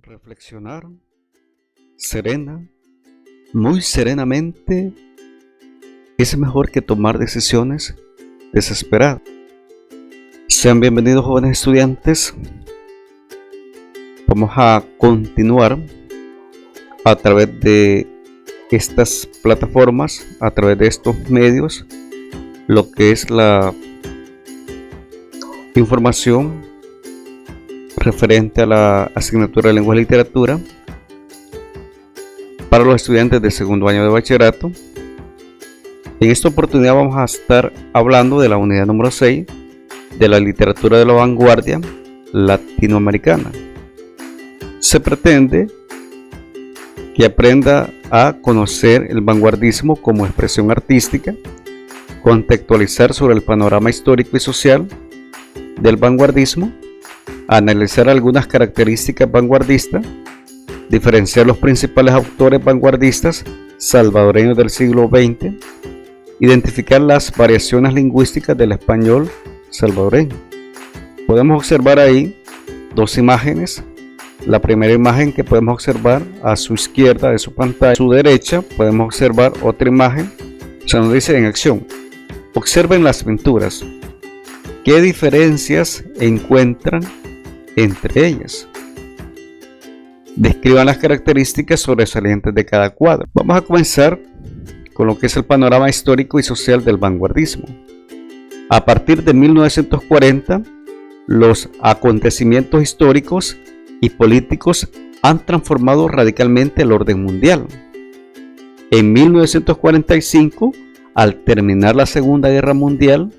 Reflexionar muy serenamente, es mejor que tomar decisiones desesperadas. Sean bienvenidos, jóvenes estudiantes. Vamos a continuar a través de estas plataformas, a través de estos medios, lo que es la información referente a la asignatura de lengua y literatura para los estudiantes de segundo año de bachillerato. En esta oportunidad vamos a estar hablando de la unidad número 6 de la literatura de la vanguardia latinoamericana. Se pretende que aprenda a conocer el vanguardismo como expresión artística, contextualizar sobre el panorama histórico y social del vanguardismo, analizar algunas características vanguardistas, diferenciar los principales autores vanguardistas salvadoreños del siglo XX, identificar las variaciones lingüísticas del español salvadoreño. Podemos observar ahí dos imágenes. La primera imagen que podemos observar a su izquierda de su pantalla, a su derecha podemos observar otra imagen. Se nos dice en acción: observen las pinturas. ¿Qué diferencias encuentran entre ellas? Describan las características sobresalientes de cada cuadro. Vamos a comenzar con lo que es el panorama histórico y social del vanguardismo. A partir de 1940, los acontecimientos históricos y políticos han transformado radicalmente el orden mundial. En 1945, al terminar la Segunda Guerra Mundial,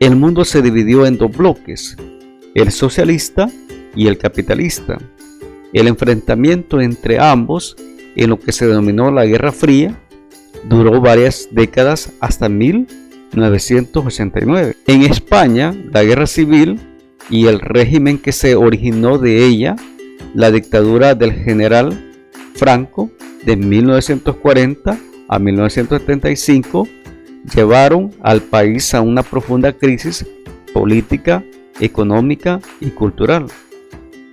el mundo se dividió en dos bloques: el socialista y el capitalista. El enfrentamiento entre ambos, en lo que se denominó la Guerra Fría, duró varias décadas hasta 1989. En España, la guerra civil y el régimen que se originó de ella, la dictadura del general Franco de 1940 a 1975, llevaron al país a una profunda crisis política, económica y cultural.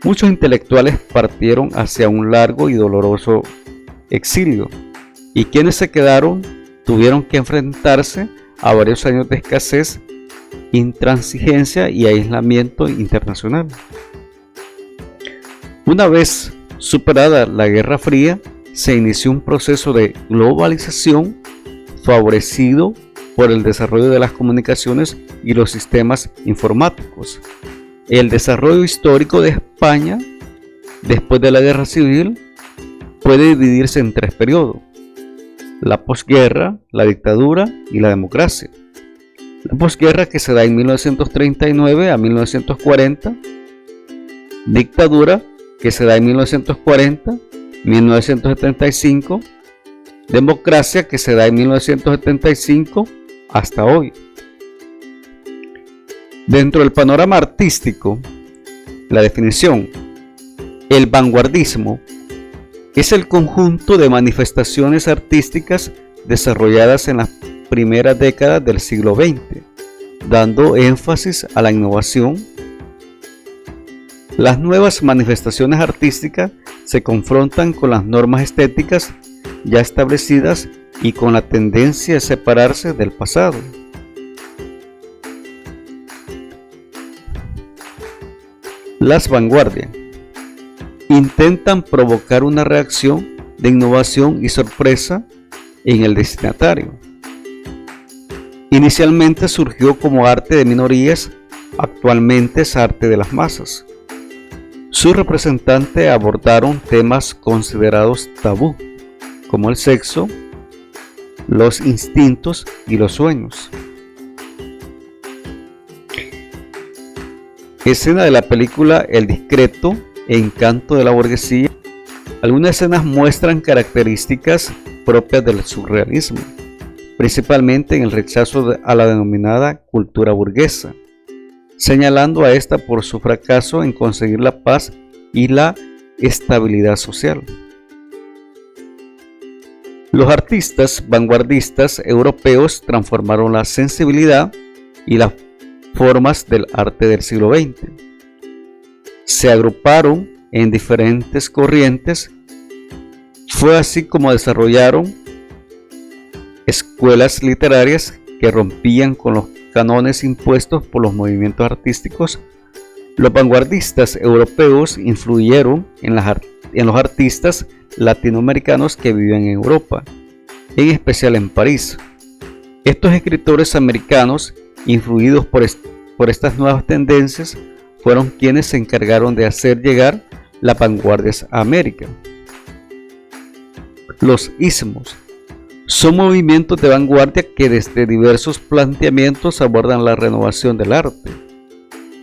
Muchos intelectuales partieron hacia un largo y doloroso exilio, y quienes se quedaron tuvieron que enfrentarse a varios años de escasez, intransigencia y aislamiento internacional. Una vez superada la Guerra Fría, se inició un proceso de globalización favorecido por el desarrollo de las comunicaciones y los sistemas informáticos. El desarrollo histórico de España después de la Guerra Civil puede dividirse en tres periodos: la posguerra, la dictadura y la democracia. La posguerra, que se da en 1939 a 1940, dictadura, que se da en 1940-1975, democracia, que se da en 1975 hasta hoy. Dentro del panorama artístico, la definición: el vanguardismo es el conjunto de manifestaciones artísticas desarrolladas en las primeras décadas del siglo XX, dando énfasis a la innovación. Las nuevas manifestaciones artísticas se confrontan con las normas estéticas ya establecidas y con la tendencia a separarse del pasado. Las vanguardias intentan provocar una reacción de innovación y sorpresa en el destinatario. Inicialmente surgió como arte de minorías, actualmente es arte de las masas. Sus representantes abordaron temas considerados tabú, como el sexo, los instintos y los sueños. Escena de la película El discreto encanto de la burguesía. Algunas escenas muestran características propias del surrealismo, principalmente en el rechazo a la denominada cultura burguesa, señalando a esta por su fracaso en conseguir la paz y la estabilidad social. Los artistas vanguardistas europeos transformaron la sensibilidad y las formas del arte del siglo XX. Se agruparon en diferentes corrientes. Fue así como desarrollaron escuelas literarias que rompían con los cánones impuestos por los movimientos artísticos. Los vanguardistas europeos influyeron en los artistas latinoamericanos que vivían en Europa, en especial en París. Estos escritores americanos, influidos por estas nuevas tendencias, fueron quienes se encargaron de hacer llegar las vanguardias a América. Los ismos son movimientos de vanguardia que desde diversos planteamientos abordan la renovación del arte.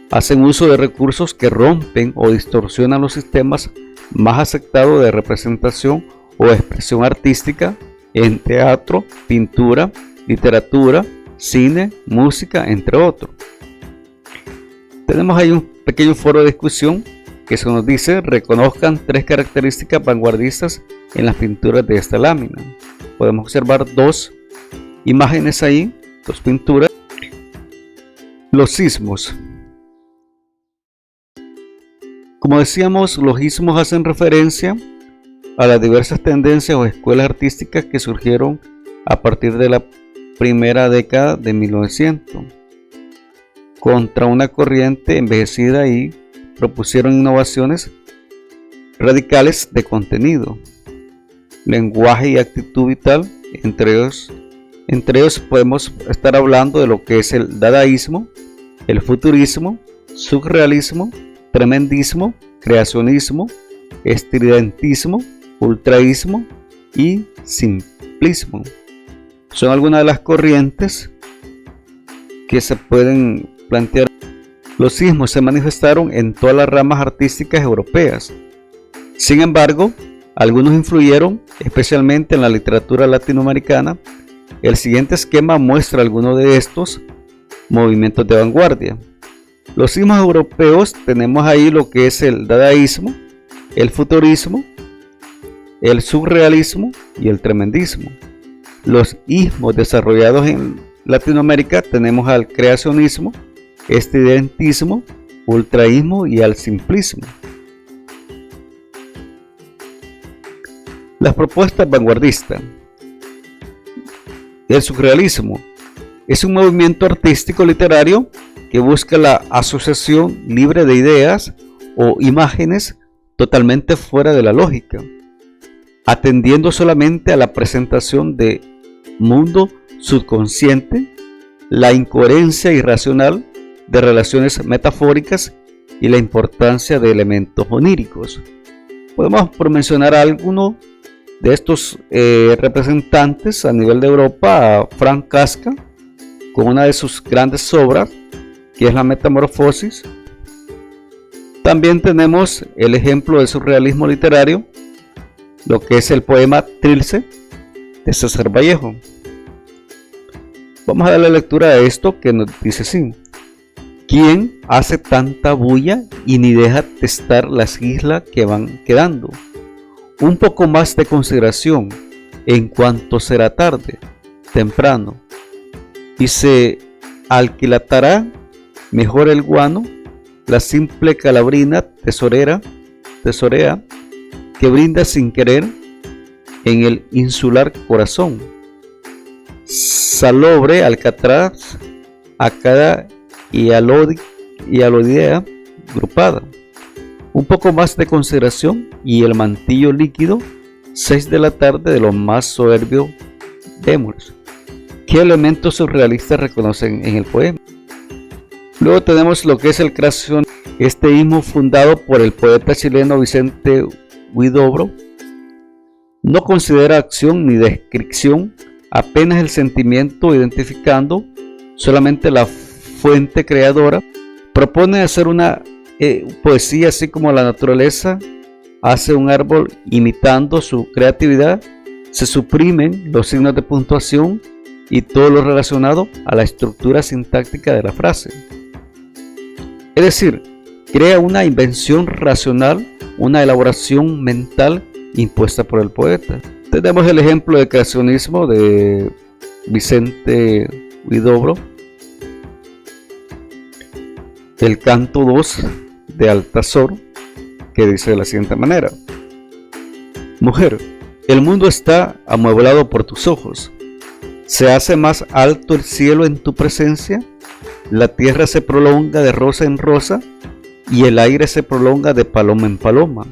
Hacen uso de recursos que rompen o distorsionan los sistemas más aceptados de representación o expresión artística en teatro, pintura, literatura, cine, música, entre otros. Tenemos ahí un pequeño foro de discusión que se nos dice: reconozcan 3 características vanguardistas en las pinturas de esta lámina. Podemos observar 2 imágenes ahí, 2 pinturas. Los ismos. Como decíamos, los ismos hacen referencia a las diversas tendencias o escuelas artísticas que surgieron a partir de la primera década de 1900 contra una corriente envejecida, y propusieron innovaciones radicales de contenido, lenguaje y actitud vital. Entre ellos podemos estar hablando de lo que es el dadaísmo, el futurismo, surrealismo, tremendismo, creacionismo, estridentismo, ultraísmo y simplismo. Son algunas de las corrientes que se pueden plantear. Los ismos se manifestaron en todas las ramas artísticas europeas. Sin embargo, algunos influyeron especialmente en la literatura latinoamericana. El siguiente esquema muestra algunos de estos movimientos de vanguardia. Los ismos europeos, tenemos ahí lo que es el dadaísmo, el futurismo, el surrealismo y el tremendismo. Los ismos desarrollados en Latinoamérica, tenemos al creacionismo, estridentismo, ultraísmo y al simplismo. Las propuestas vanguardistas. El surrealismo es un movimiento artístico literario que busca la asociación libre de ideas o imágenes totalmente fuera de la lógica, atendiendo solamente a la presentación de mundo subconsciente, la incoherencia irracional de relaciones metafóricas y la importancia de elementos oníricos. Podemos por mencionar a alguno de estos representantes a nivel de Europa: a Franz Kafka, con una de sus grandes obras, que es la Metamorfosis. También tenemos el ejemplo del surrealismo literario, lo que es el poema Trilce de César Vallejo. Vamos a darle lectura a esto, que nos dice así: ¿quién hace tanta bulla y ni deja testar las islas que van quedando? Un poco más de consideración, en cuanto será tarde, temprano, y se alquilatará mejor el guano, la simple calabrina tesorea, que brinda sin querer en el insular corazón. Salobre, alcatraz, acada y alodía grupada. Un poco más de consideración y el mantillo líquido, 6 de la tarde, de lo más soberbio vemos. ¿Qué elementos surrealistas reconocen en el poema? Luego tenemos lo que es el creación, este ismo fundado por el poeta chileno Vicente Huidobro. No considera acción ni descripción, apenas el sentimiento, identificando solamente la fuente creadora. Propone hacer una poesía así como la naturaleza hace un árbol, imitando su creatividad. Se suprimen los signos de puntuación y todo lo relacionado a la estructura sintáctica de la frase. Es decir, crea una invención racional, una elaboración mental impuesta por el poeta. Tenemos el ejemplo de creacionismo de Vicente Huidobro, el canto 2 de Altazor, que dice de la siguiente manera: mujer, el mundo está amueblado por tus ojos. Se hace más alto el cielo en tu presencia, la tierra se prolonga de rosa en rosa y el aire se prolonga de paloma en paloma.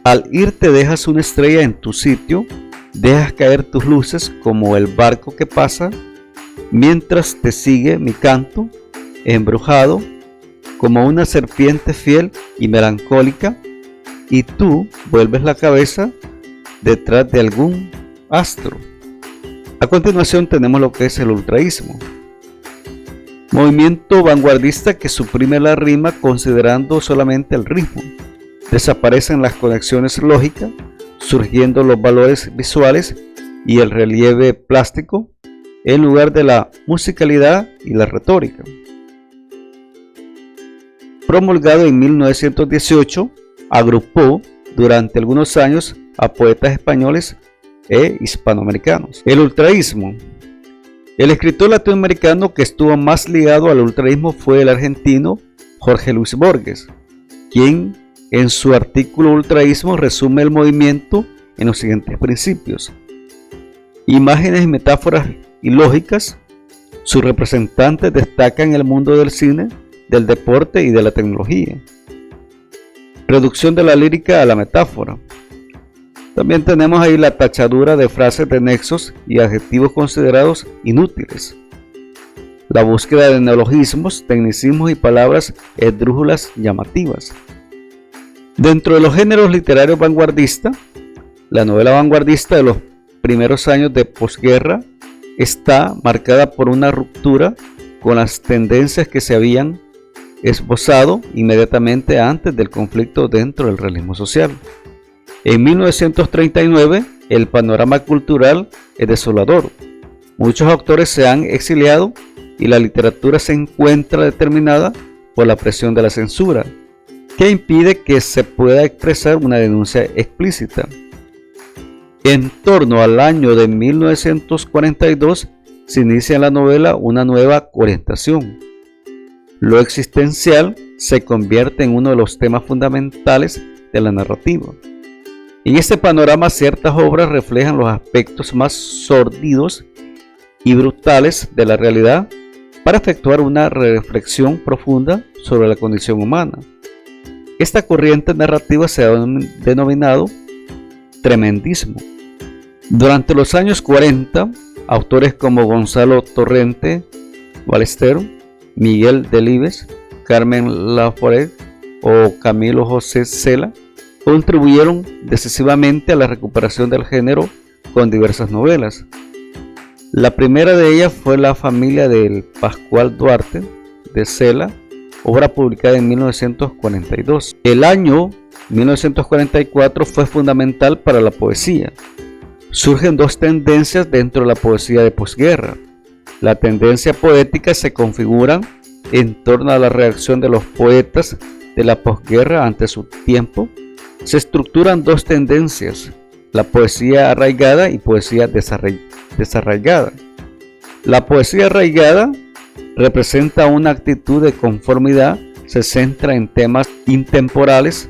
Al irte dejas una estrella en tu sitio, dejas caer tus luces como el barco que pasa, mientras te sigue mi canto, embrujado, como una serpiente fiel y melancólica, y tú vuelves la cabeza detrás de algún astro. A continuación tenemos lo que es el ultraísmo. Movimiento vanguardista que suprime la rima considerando solamente el ritmo. Desaparecen las conexiones lógicas, surgiendo los valores visuales y el relieve plástico en lugar de la musicalidad y la retórica. Promulgado en 1918, agrupó durante algunos años a poetas españoles e hispanoamericanos. El ultraísmo. El escritor latinoamericano que estuvo más ligado al ultraísmo fue el argentino Jorge Luis Borges, quien en su artículo Ultraísmo resume el movimiento en los siguientes principios: imágenes, metáforas y lógicas. Sus representantes destacan en el mundo del cine, del deporte y de la tecnología. Reducción de la lírica a la metáfora. También tenemos ahí la tachadura de frases de nexos y adjetivos considerados inútiles. La búsqueda de neologismos, tecnicismos y palabras esdrújulas llamativas. Dentro de los géneros literarios vanguardistas, la novela vanguardista de los primeros años de posguerra está marcada por una ruptura con las tendencias que se habían esbozado inmediatamente antes del conflicto dentro del realismo social. En 1939, el panorama cultural es desolador. Muchos autores se han exiliado y la literatura se encuentra determinada por la presión de la censura, que impide que se pueda expresar una denuncia explícita. En torno al año de 1942 se inicia en la novela una nueva orientación. Lo existencial se convierte en uno de los temas fundamentales de la narrativa. En este panorama, ciertas obras reflejan los aspectos más sórdidos y brutales de la realidad para efectuar una reflexión profunda sobre la condición humana. Esta corriente narrativa se ha denominado tremendismo. Durante los años 40, autores como Gonzalo Torrente Ballester, Miguel Delibes, Carmen Laforet o Camilo José Cela contribuyeron decisivamente a la recuperación del género con diversas novelas. La primera de ellas fue La familia del Pascual Duarte de Cela, obra publicada en 1942. El año 1944 fue fundamental para la poesía. Surgen dos tendencias dentro de la poesía de posguerra. La tendencia poética se configura en torno a la reacción de los poetas de la posguerra ante su tiempo. Se estructuran dos tendencias: la poesía arraigada y poesía desarraigada. La poesía arraigada representa una actitud de conformidad, se centra en temas intemporales,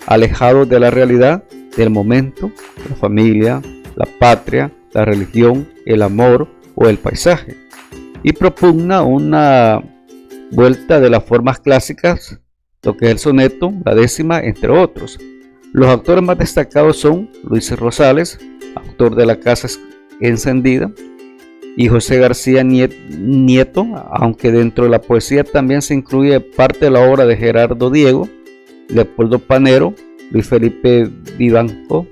alejados de la realidad del momento, la familia, la patria, la religión, el amor o el paisaje, y propugna una vuelta de las formas clásicas, lo que es el soneto, la décima, entre otros. Los autores más destacados son Luis Rosales, autor de La casa encendida, y José García Nieto, aunque dentro de la poesía también se incluye parte de la obra de Gerardo Diego, Leopoldo Panero, Luis Felipe Vivanco,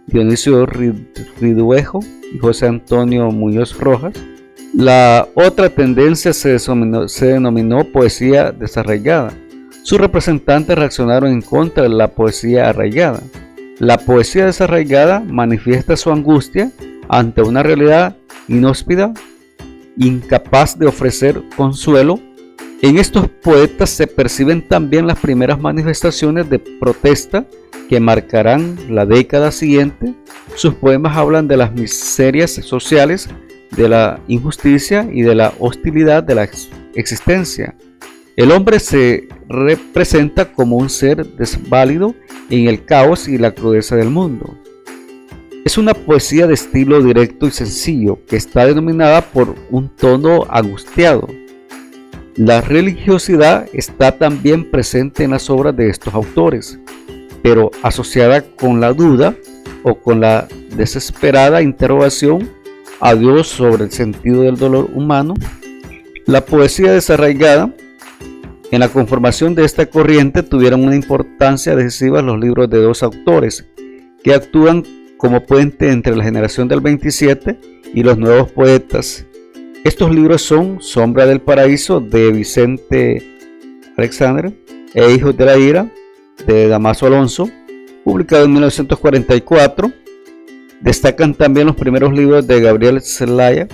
Dionisio Riduejo y José Antonio Muñoz Rojas. La otra tendencia se denominó poesía desarraigada. Sus representantes reaccionaron en contra de la poesía arraigada. La poesía desarraigada manifiesta su angustia ante una realidad inhóspita, incapaz de ofrecer consuelo. En estos poetas se perciben también las primeras manifestaciones de protesta que marcarán la década siguiente. Sus poemas hablan de las miserias sociales, de la injusticia y de la hostilidad de la existencia. El hombre se representa como un ser desválido en el caos y la crudeza del mundo. Es una poesía de estilo directo y sencillo que está denominada por un tono angustiado. La religiosidad está también presente en las obras de estos autores, pero asociada con la duda o con la desesperada interrogación a Dios sobre el sentido del dolor humano. La poesía desarraigada en la conformación de esta corriente tuvieron una importancia decisiva los libros de dos autores que actúan como puente entre la generación del 27 y los nuevos poetas. Estos libros son Sombra del Paraíso de Vicente Alexandre e Hijos de la Ira de Damaso Alonso, publicado en 1944. Destacan también los primeros libros de Gabriel Celaya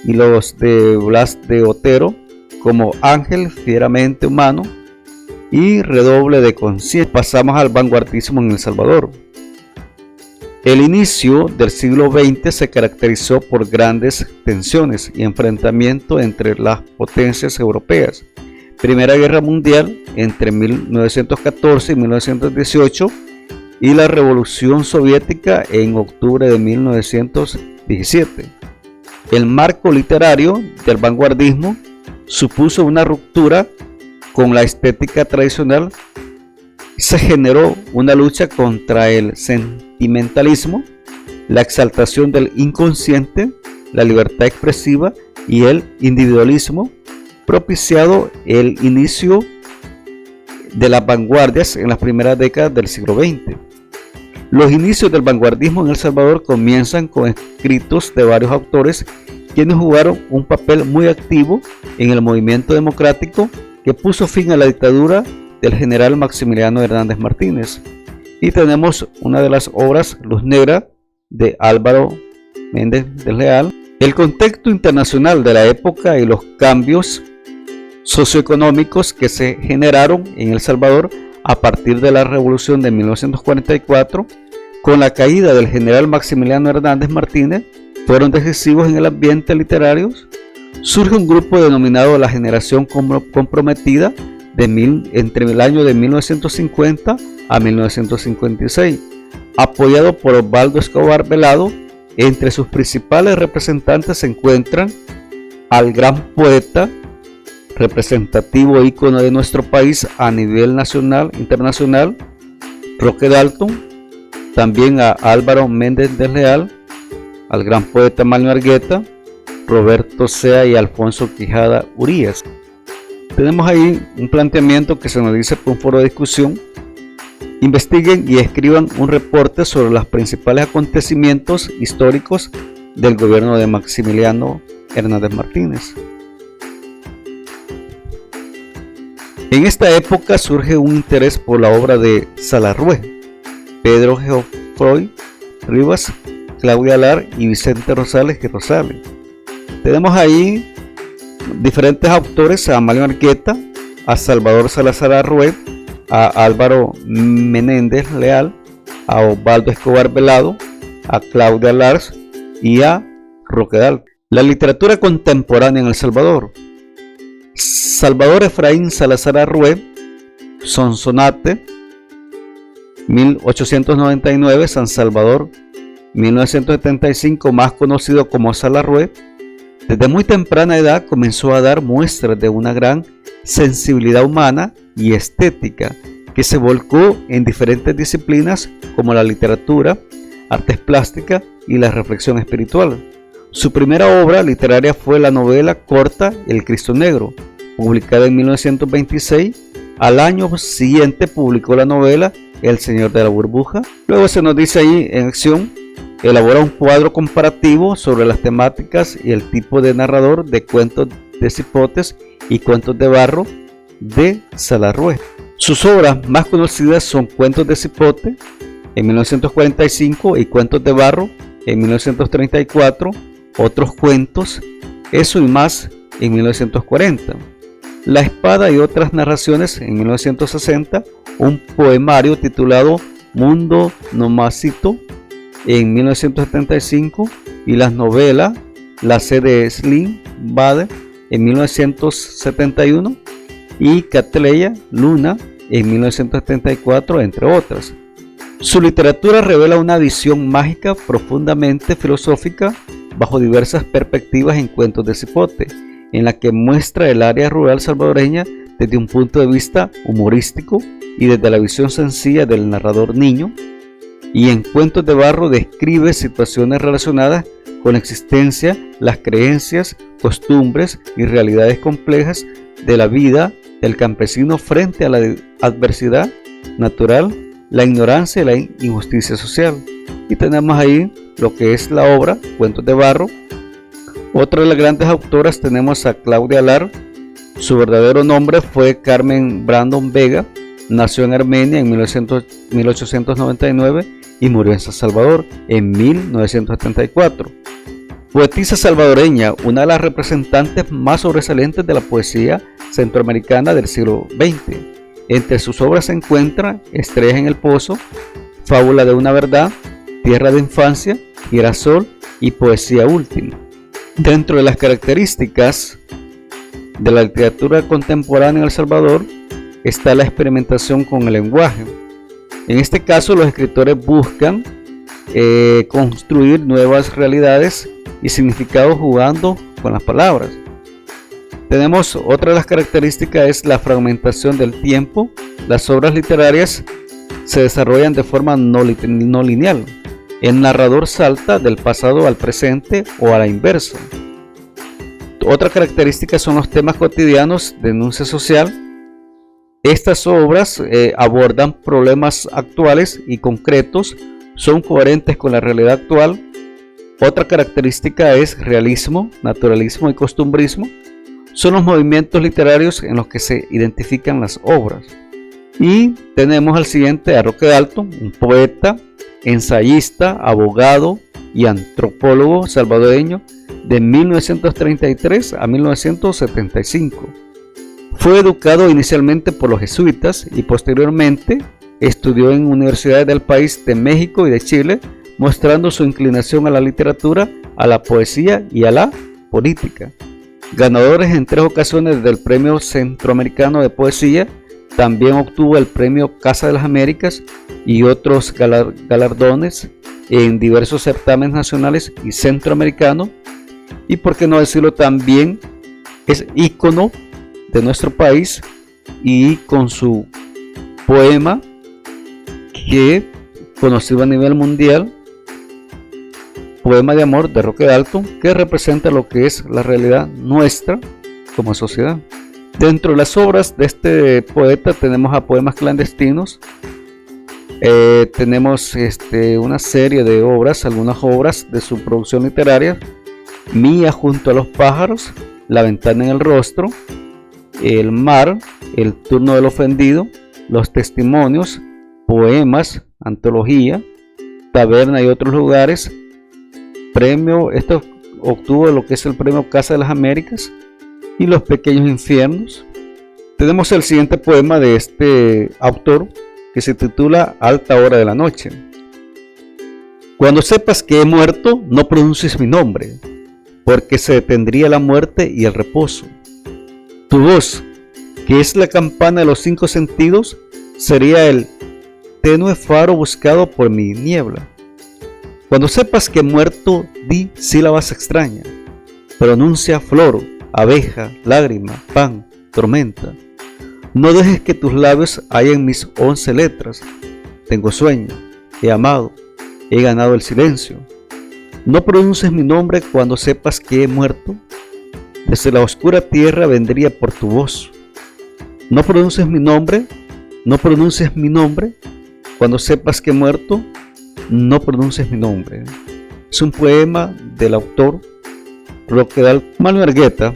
y los de Blas de Otero, como Ángel fieramente humano y Redoble de conciencia. Pasamos al vanguardismo en El Salvador. El inicio del siglo XX se caracterizó por grandes tensiones y enfrentamientos entre las potencias europeas. Primera Guerra Mundial entre 1914 y 1918 y la Revolución Soviética en octubre de 1917. El marco literario del vanguardismo supuso una ruptura con la estética tradicional. Se generó una lucha contra el sentimentalismo, la exaltación del inconsciente, la libertad expresiva y el individualismo, propiciado el inicio de las vanguardias en las primeras décadas del siglo XX. Los inicios del vanguardismo en El Salvador comienzan con escritos de varios autores quienes jugaron un papel muy activo en el movimiento democrático que puso fin a la dictadura del general Maximiliano Hernández Martínez. Y tenemos una de las obras, Luz Negra, de Álvaro Méndez del Leal. El contexto internacional de la época y los cambios socioeconómicos que se generaron en El Salvador a partir de la revolución de 1944, con la caída del general Maximiliano Hernández Martínez, fueron decisivos en el ambiente literario. Surge un grupo denominado la Generación Comprometida entre el año de 1950 a 1956, apoyado por Osvaldo Escobar Velado. Entre sus principales representantes se encuentran al gran poeta, representativo ícono de nuestro país a nivel nacional e internacional, Roque Dalton, también a Álvaro Méndez del Leal, al gran poeta Manuel Argueta, Roberto Sea y Alfonso Quijada Urías. Tenemos ahí un planteamiento que se nos dice por un foro de discusión: investiguen y escriban un reporte sobre los principales acontecimientos históricos del gobierno de Maximiliano Hernández Martínez. En esta época surge un interés por la obra de Salarrué, Pedro Geoffroy Rivas, Claudia Alar y Vicente Rosales y Rosales. Tenemos ahí diferentes autores: a Manuel Argueta, a Salvador Salazar Arrué, a Álvaro Menéndez Leal, a Osvaldo Escobar Velado, a Claudia Alar y a Roque Dalton. La literatura contemporánea en El Salvador: Salvador Efraín Salazar Arrué, Sonsonate, 1899, San Salvador, 1975, más conocido como Salarrué. Desde muy temprana edad comenzó a dar muestras de una gran sensibilidad humana y estética que se volcó en diferentes disciplinas como la literatura, artes plásticas y la reflexión espiritual. Su primera obra literaria fue la novela corta El Cristo Negro, publicada en 1926. Al año siguiente publicó la novela El Señor de la Burbuja. Luego se nos dice ahí en acción: elabora un cuadro comparativo sobre las temáticas y el tipo de narrador de cuentos de cipotes y cuentos de barro de Salarrué. Sus obras más conocidas son Cuentos de cipote en 1945 y Cuentos de barro en 1934, Otros cuentos, Eso y más en 1940, La espada y otras narraciones en 1960, un poemario titulado Mundo Nomásito en 1975 y las novelas La sed de Slim Bade en 1971 y Catleya Luna en 1974, entre otras. Su literatura revela una visión mágica profundamente filosófica bajo diversas perspectivas en Cuentos de Cipote, en la que muestra el área rural salvadoreña desde un punto de vista humorístico y desde la visión sencilla del narrador niño, y en Cuentos de Barro describe situaciones relacionadas con la existencia, las creencias, costumbres y realidades complejas de la vida del campesino frente a la adversidad natural, la ignorancia y la injusticia social. Y tenemos ahí lo que es la obra Cuentos de Barro. Otra de las grandes autoras tenemos a Claudia Alar. Su verdadero nombre fue Carmen Brandon Vega. Nació en Armenia en 1899 y murió en San Salvador en 1974. Poetisa salvadoreña, una de las representantes más sobresalientes de la poesía centroamericana del siglo XX. Entre sus obras se encuentran Estrellas en el Pozo, Fábula de una Verdad, Tierra de Infancia, Girasol y Poesía Última. Dentro de las características de la literatura contemporánea en El Salvador está la experimentación con el lenguaje. En este caso, los escritores buscan construir nuevas realidades y significados jugando con las palabras. Tenemos otra de las características, es la fragmentación del tiempo. Las obras literarias se desarrollan de forma no lineal. El narrador salta del pasado al presente o a la inversa. Otra característica son los temas cotidianos, denuncia social. Estas obras abordan problemas actuales y concretos, son coherentes con la realidad actual. Otra característica es realismo, naturalismo y costumbrismo. Son los movimientos literarios en los que se identifican las obras. Y tenemos al siguiente a Roque Dalton, un poeta, ensayista, abogado y antropólogo salvadoreño de 1933 a 1975. Fue educado inicialmente por los jesuitas y posteriormente estudió en universidades del país de México y de Chile, mostrando su inclinación a la literatura, a la poesía y a la política. Ganadores en 3 ocasiones del Premio Centroamericano de Poesía, también obtuvo el Premio Casa de las Américas y otros galardones en diversos certámenes nacionales y centroamericanos. Y por qué no decirlo, también es ícono de nuestro país, y con su poema que conocido a nivel mundial, Poema de Amor de Roque Dalton, que representa lo que es la realidad nuestra como sociedad. Dentro de las obras de este poeta tenemos a Poemas Clandestinos, tenemos una serie de obras, algunas obras de su producción literaria: Mía junto a los pájaros, La ventana en el rostro, El mar, El turno del ofendido, Los testimonios, Poemas, Antología, Taberna y otros lugares. Esto obtuvo lo que es el Premio Casa de las Américas y Los pequeños infiernos. Tenemos el siguiente poema de este autor, que se titula Alta hora de la noche. Cuando sepas que he muerto, no pronuncies mi nombre, porque se detendría la muerte y el reposo. Tu voz, que es la campana de los 5 sentidos, sería el tenue faro buscado por mi niebla. Cuando sepas que he muerto, di sílabas extrañas, pronuncia flor, abeja, lágrima, pan, tormenta. No dejes que tus labios hallen mis 11 letras. Tengo sueño, he amado, he ganado el silencio. No pronuncies mi nombre cuando sepas que he muerto. Desde la oscura tierra vendría por tu voz. No pronuncies mi nombre, no pronuncies mi nombre cuando sepas que he muerto. No pronuncies mi nombre. Es un poema del autor Roque Dalton. Manuel Argueta,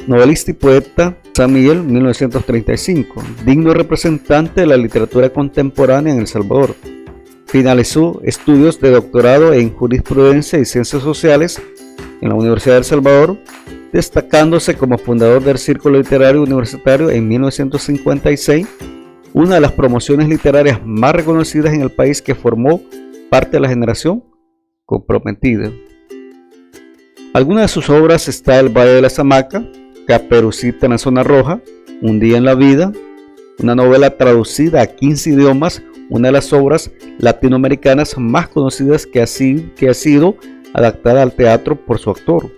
novelista y poeta, San Miguel, 1935, digno representante de la literatura contemporánea en El Salvador. Finalizó estudios de doctorado en jurisprudencia y ciencias sociales en la Universidad de El Salvador, destacándose como fundador del Círculo Literario Universitario en 1956, una de las promociones literarias más reconocidas en el país, que formó parte de la generación comprometida. Algunas de sus obras está El Valle de la Zamaca, Caperucita en la Zona Roja, Un día en la vida, una novela traducida a 15 idiomas, una de las obras latinoamericanas más conocidas que ha sido adaptada al teatro por su autor,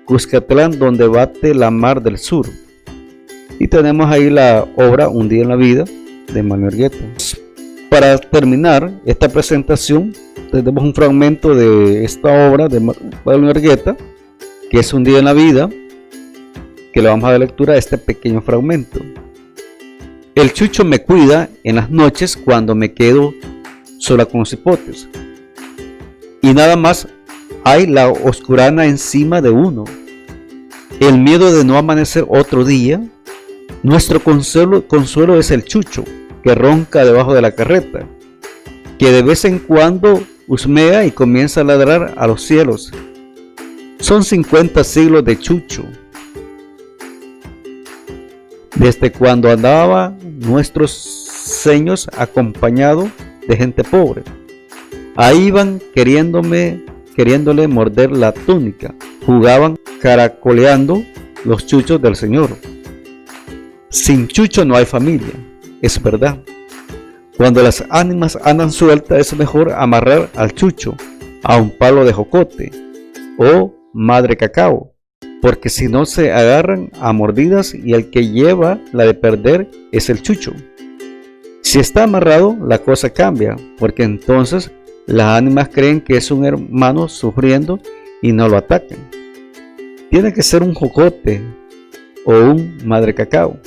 Cuscatlán donde bate la mar del sur. Y tenemos ahí la obra Un día en la vida de Manuel Argueta. Para terminar esta presentación, tenemos un fragmento de esta obra de Manuel Argueta, que es Un día en la vida, que le vamos a dar lectura a este pequeño fragmento. El chucho me cuida en las noches cuando me quedo sola con los hipotes. Y nada más hay la oscurana encima de uno. El miedo de no amanecer otro día. Nuestro consuelo es el chucho que ronca debajo de la carreta, que de vez en cuando husmea y comienza a ladrar a los cielos. Son 50 siglos de chucho. Desde cuando andaba nuestros seños acompañado de gente pobre. Ahí iban queriéndole morder la túnica. Jugaban caracoleando los chuchos del Señor. Sin chucho no hay familia, es verdad. Cuando las ánimas andan sueltas es mejor amarrar al chucho a un palo de jocote o madre cacao, porque si no se agarran a mordidas y el que lleva la de perder es el chucho. Si está amarrado, la cosa cambia, porque entonces las ánimas creen que es un hermano sufriendo y no lo atacan. Tiene que ser un jocote o un madre cacao.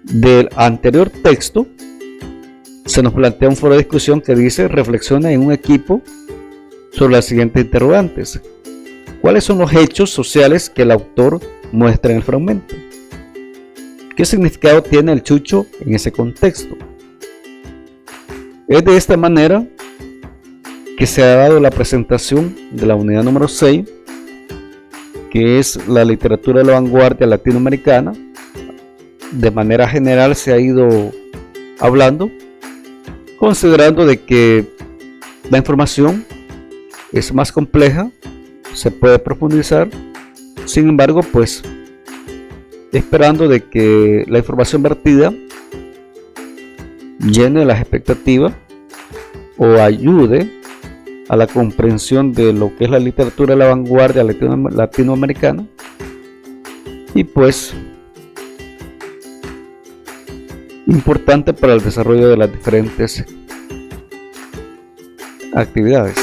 Del anterior texto se nos plantea un foro de discusión que dice: reflexiona en un equipo sobre las siguientes interrogantes. ¿Cuáles son los hechos sociales que el autor muestra en el fragmento? ¿Qué significado tiene el chucho en ese contexto? Es de esta manera que se ha dado la presentación de la unidad número 6, que es la literatura de la vanguardia latinoamericana. De manera general se ha ido hablando, considerando de que la información es más compleja, se puede profundizar, sin embargo, pues esperando de que la información vertida llene las expectativas o ayude a la comprensión de lo que es la literatura de la vanguardia latinoamericana, y pues importante para el desarrollo de las diferentes actividades.